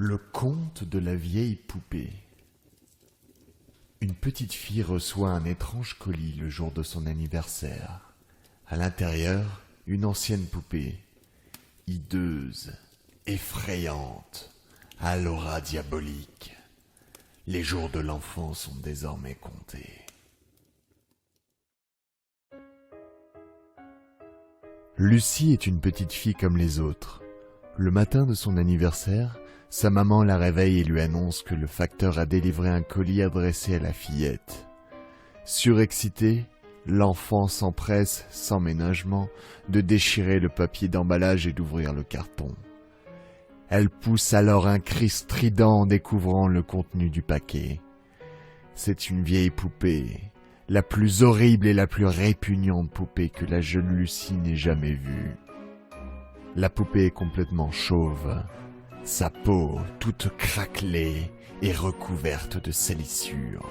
Le conte de la vieille poupée. Une petite fille reçoit un étrange colis le jour de son anniversaire. À l'intérieur, une ancienne poupée, hideuse, effrayante, à l'aura diabolique. Les jours de l'enfant sont désormais comptés. Lucie est une petite fille comme les autres. Le matin de son anniversaire, sa maman la réveille et lui annonce que le facteur a délivré un colis adressé à la fillette. Surexcitée, l'enfant s'empresse, sans ménagement, de déchirer le papier d'emballage et d'ouvrir le carton. Elle pousse alors un cri strident en découvrant le contenu du paquet. C'est une vieille poupée, la plus horrible et la plus répugnante poupée que la jeune Lucie n'ait jamais vue. La poupée est complètement chauve. Sa peau, toute craquelée et recouverte de salissures.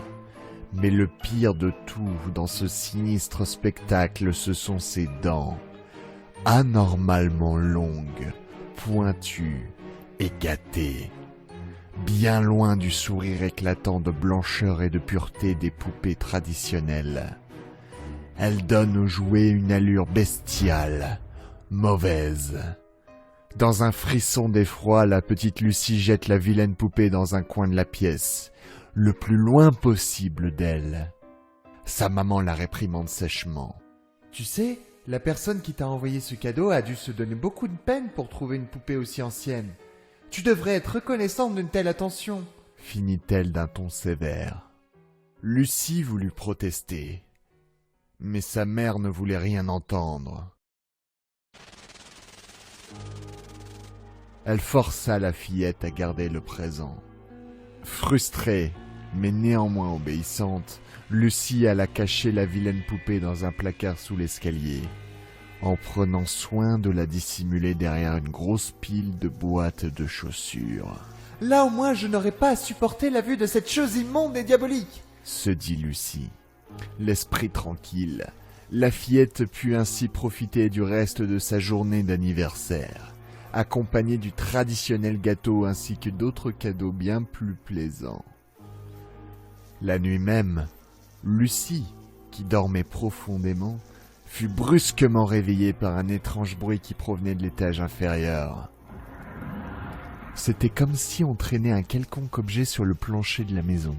Mais le pire de tout dans ce sinistre spectacle, ce sont ses dents, anormalement longues, pointues et gâtées, bien loin du sourire éclatant de blancheur et de pureté des poupées traditionnelles. Elle donne au jouet une allure bestiale, mauvaise. Dans un frisson d'effroi, la petite Lucie jette la vilaine poupée dans un coin de la pièce, le plus loin possible d'elle. Sa maman la réprimande sèchement. « Tu sais, la personne qui t'a envoyé ce cadeau a dû se donner beaucoup de peine pour trouver une poupée aussi ancienne. Tu devrais être reconnaissante d'une telle attention, » finit-elle d'un ton sévère. Lucie voulut protester, mais sa mère ne voulait rien entendre. Elle força la fillette à garder le présent. Frustrée, mais néanmoins obéissante, Lucie alla cacher la vilaine poupée dans un placard sous l'escalier, en prenant soin de la dissimuler derrière une grosse pile de boîtes de chaussures. « Là au moins je n'aurai pas à supporter la vue de cette chose immonde et diabolique !» se dit Lucie. L'esprit tranquille, la fillette put ainsi profiter du reste de sa journée d'anniversaire, accompagné du traditionnel gâteau ainsi que d'autres cadeaux bien plus plaisants. La nuit même, Lucie, qui dormait profondément, fut brusquement réveillée par un étrange bruit qui provenait de l'étage inférieur. C'était comme si on traînait un quelconque objet sur le plancher de la maison.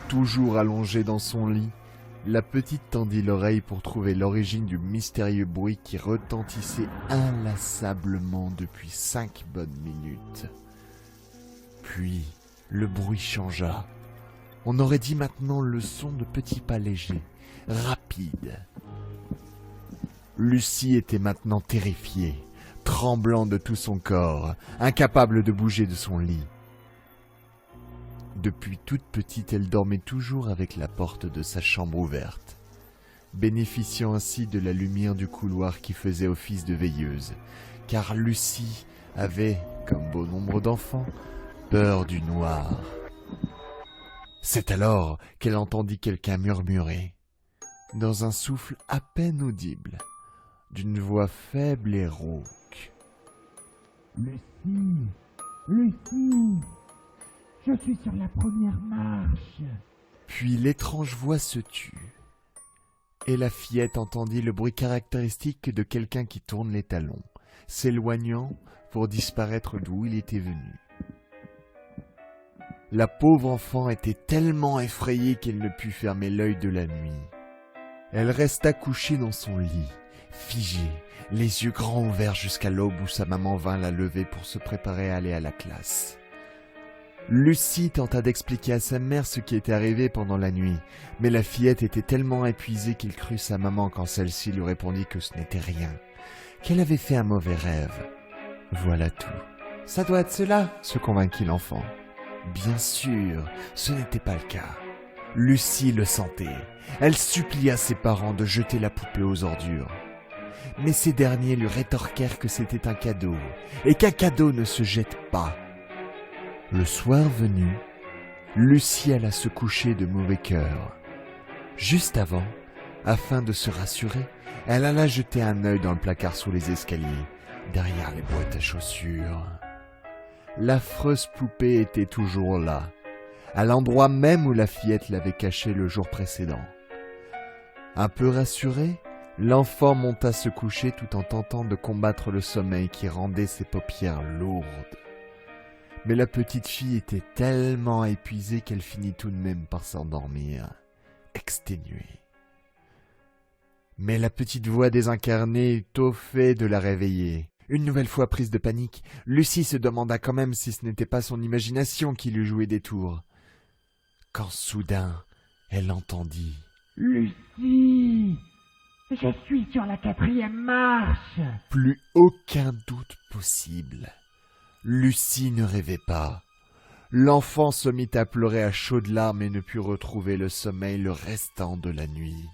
Toujours allongée dans son lit, la petite tendit l'oreille pour trouver l'origine du mystérieux bruit qui retentissait inlassablement depuis 5 bonnes minutes. Puis, le bruit changea. On aurait dit maintenant le son de petits pas légers, rapides. Lucie était maintenant terrifiée, tremblant de tout son corps, incapable de bouger de son lit. Depuis toute petite, elle dormait toujours avec la porte de sa chambre ouverte, bénéficiant ainsi de la lumière du couloir qui faisait office de veilleuse, car Lucie avait, comme bon nombre d'enfants, peur du noir. C'est alors qu'elle entendit quelqu'un murmurer, dans un souffle à peine audible, d'une voix faible et rauque. « Lucie, Lucie, je suis sur la première marche. » Puis l'étrange voix se tut, et la fillette entendit le bruit caractéristique de quelqu'un qui tourne les talons, s'éloignant pour disparaître d'où il était venu. La pauvre enfant était tellement effrayée qu'elle ne put fermer l'œil de la nuit. Elle resta couchée dans son lit, figée, les yeux grands ouverts jusqu'à l'aube où sa maman vint la lever pour se préparer à aller à la classe. Lucie tenta d'expliquer à sa mère ce qui était arrivé pendant la nuit, mais la fillette était tellement épuisée qu'il crut sa maman quand celle-ci lui répondit que ce n'était rien, qu'elle avait fait un mauvais rêve. Voilà tout. « Ça doit être cela !» se convainquit l'enfant. Bien sûr, ce n'était pas le cas. Lucie le sentait. Elle supplia ses parents de jeter la poupée aux ordures. Mais ces derniers lui rétorquèrent que c'était un cadeau, et qu'un cadeau ne se jette pas. Le soir venu, Lucie alla se coucher de mauvais cœur. Juste avant, afin de se rassurer, elle alla jeter un œil dans le placard sous les escaliers, derrière les boîtes à chaussures. l'affreuse poupée était toujours là, à l'endroit même où la fillette l'avait cachée le jour précédent. Un peu rassuré, l'enfant monta se coucher tout en tentant de combattre le sommeil qui rendait ses paupières lourdes. Mais la petite fille était tellement épuisée qu'elle finit tout de même par s'endormir, exténuée. Mais la petite voix désincarnée eut au fait de la réveiller. Une nouvelle fois prise de panique, Lucie se demanda quand même si ce n'était pas son imagination qui lui jouait des tours. Quand soudain, elle entendit « Lucie, je suis sur la 4e marche !» Plus aucun doute possible. Lucie ne rêvait pas. L'enfant se mit à pleurer à chaudes larmes et ne put retrouver le sommeil le restant de la nuit.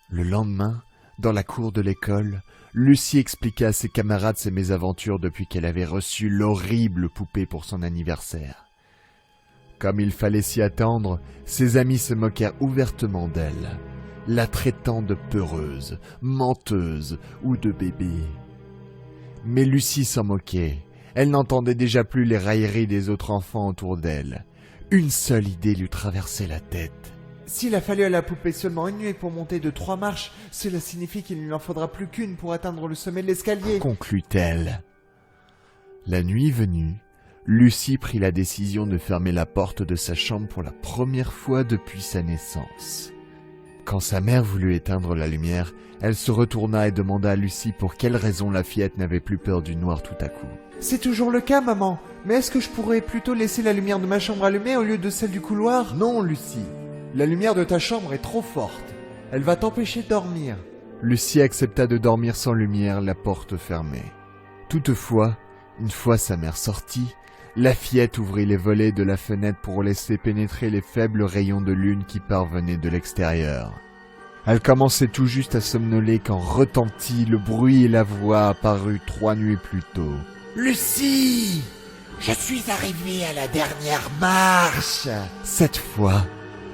Le lendemain, dans la cour de l'école, Lucie expliqua à ses camarades ses mésaventures depuis qu'elle avait reçu l'horrible poupée pour son anniversaire. Comme il fallait s'y attendre, ses amis se moquèrent ouvertement d'elle, la traitant de peureuse, menteuse ou de bébé. Mais Lucie s'en moquait. Elle n'entendait déjà plus les railleries des autres enfants autour d'elle. Une seule idée lui traversait la tête. S'il a fallu à la poupée seulement une nuit pour monter de 3 marches, cela signifie qu'il ne lui en faudra plus qu'une pour atteindre le sommet de l'escalier, conclut-elle. La nuit venue, Lucie prit la décision de fermer la porte de sa chambre pour la première fois depuis sa naissance. Quand sa mère voulut éteindre la lumière, elle se retourna et demanda à Lucie pour quelle raison la fillette n'avait plus peur du noir tout à coup. « C'est toujours le cas, maman, mais est-ce que je pourrais plutôt laisser la lumière de ma chambre allumée au lieu de celle du couloir ?»« Non, Lucie, la lumière de ta chambre est trop forte. Elle va t'empêcher de dormir. » Lucie accepta de dormir sans lumière, la porte fermée. Toutefois, une fois sa mère sortie, la fillette ouvrit les volets de la fenêtre pour laisser pénétrer les faibles rayons de lune qui parvenaient de l'extérieur. Elle commençait tout juste à somnoler quand retentit le bruit et la voix apparue 3 nuits plus tôt. « Lucie, je suis arrivée à la dernière marche !» Cette fois,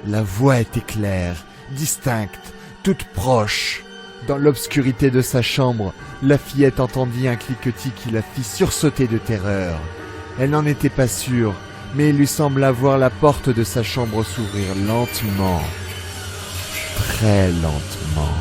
la voix était claire, distincte, toute proche. Dans l'obscurité de sa chambre, la fillette entendit un cliquetis qui la fit sursauter de terreur. Elle n'en était pas sûre, mais il lui sembla voir la porte de sa chambre s'ouvrir lentement, très lentement.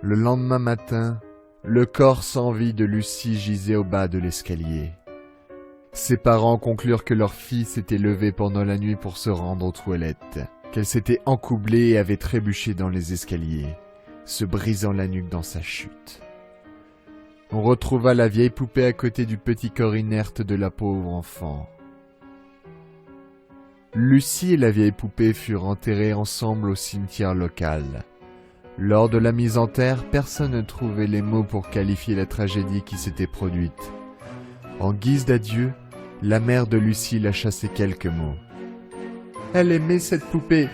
Le lendemain matin, le corps sans vie de Lucie gisait au bas de l'escalier. Ses parents conclurent que leur fille s'était levée pendant la nuit pour se rendre aux toilettes, qu'elle s'était encoublée et avait trébuché dans les escaliers, se brisant la nuque dans sa chute. On retrouva la vieille poupée à côté du petit corps inerte de la pauvre enfant. Lucie et la vieille poupée furent enterrées ensemble au cimetière local. Lors de la mise en terre, personne ne trouvait les mots pour qualifier la tragédie qui s'était produite. En guise d'adieu, la mère de Lucie lâcha ces quelques mots. Elle aimait cette poupée.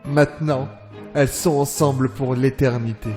Maintenant, elles sont ensemble pour l'éternité.